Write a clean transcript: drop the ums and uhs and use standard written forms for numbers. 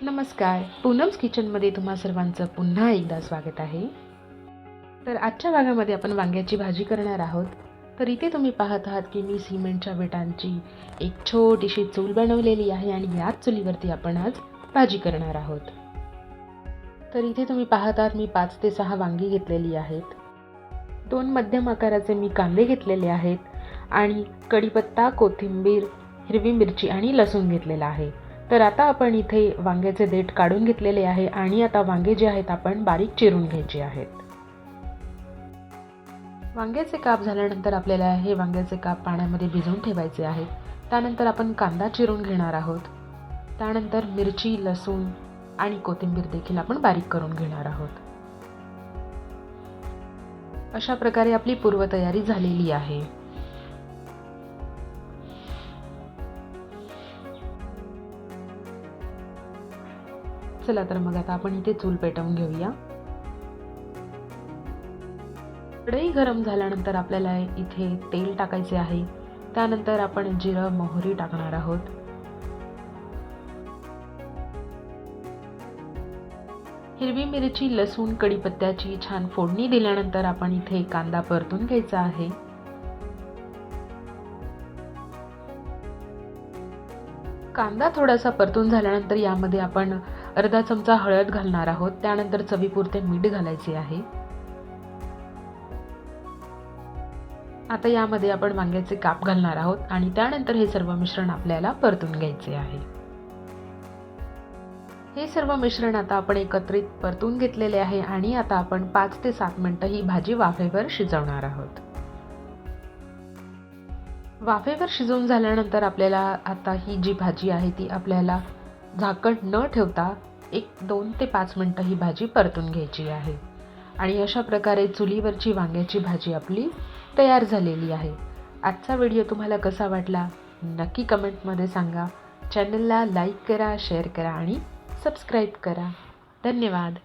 नमस्कार. पूनम्स किचनमध्ये तुम्हा सर्वांचं पुन्हा एकदा स्वागत आहे. तर आजच्या भागामध्ये आपण वांग्याची भाजी करणार आहोत. तर इथे तुम्ही पाहत आहात की मी सिमेंटच्या विटांची एक छोटीशी चूल बनवलेली आहे आणि याच चुलीवरती आपण आज भाजी करणार आहोत. तर इथे तुम्ही पाहत आहात मी 5 ते 6 वांगी घेतलेली आहेत. 2 मध्यम आकाराचे मी कांदे घेतलेले आहेत आणि कढीपत्ता, कोथिंबीर, हिरवी मिरची आणि लसूण घेतलेला आहे. तर आता आपण इथे वांग्याचे देठ काढून घेतलेले आहे आणि आता वांगे जे आहेत आपण बारीक चिरून घ्यायचे आहेत. वांग्याचे काप झाल्यानंतर आपल्याला हे वांग्याचे काप पाण्यामध्ये भिजवून ठेवायचे आहेत. त्यानंतर आपण कांदा चिरून घेणार आहोत. त्यानंतर मिरची, लसूण आणि कोथिंबीर देखील आपण बारीक करून घेणार आहोत. अशा प्रकारे आपली पूर्वतयारी झालेली आहे. चला तर मग आता आपण इथे चूल पेटवून घेऊया. कढई गरम झाल्यानंतर आपल्याला इथे तेल टाकायचे आहे. त्यानंतर आपण जिरं, मोहरी टाकणार आहोत. हिरवी मिरची, लसूण, कढीपत्त्याची छान फोडणी दिल्यानंतर आपण इथे कांदा परतून घ्यायचा आहे. कांदा थोडासा परतून झाल्यानंतर यामध्ये आपण अर्धा चमचा हळद घालणार आहोत. त्यानंतर चवीपुरते मीठ घालायचे आहे. आता यामध्ये आपण वांग्याचे काप घालणार आहोत आणि त्यानंतर हे सर्व मिश्रण आपल्याला परतून घ्यायचे आहे. हे सर्व मिश्रण आता आपण एकत्रित परतून घेतलेले आहे आणि आता आपण 5 ते 7 मिनिटं ही भाजी वाफेवर शिजवणार आहोत. वाफेवर शिजवून झाल्यानंतर आपल्याला आता ही जी भाजी आहे ती आपल्याला झाकण न ठेवता 2 ते 5 मिनिटं ही भाजी परतून घ्यायची आहे. आणि अशा प्रकारे चुलीवरची वांग्याची भाजी आपली तयार झालेली आहे. आजचा व्हिडिओ तुम्हाला कसा वाटला नक्की कमेंटमध्ये सांगा. चॅनलला लाईक करा, शेअर करा आणि सबस्क्राईब करा. धन्यवाद.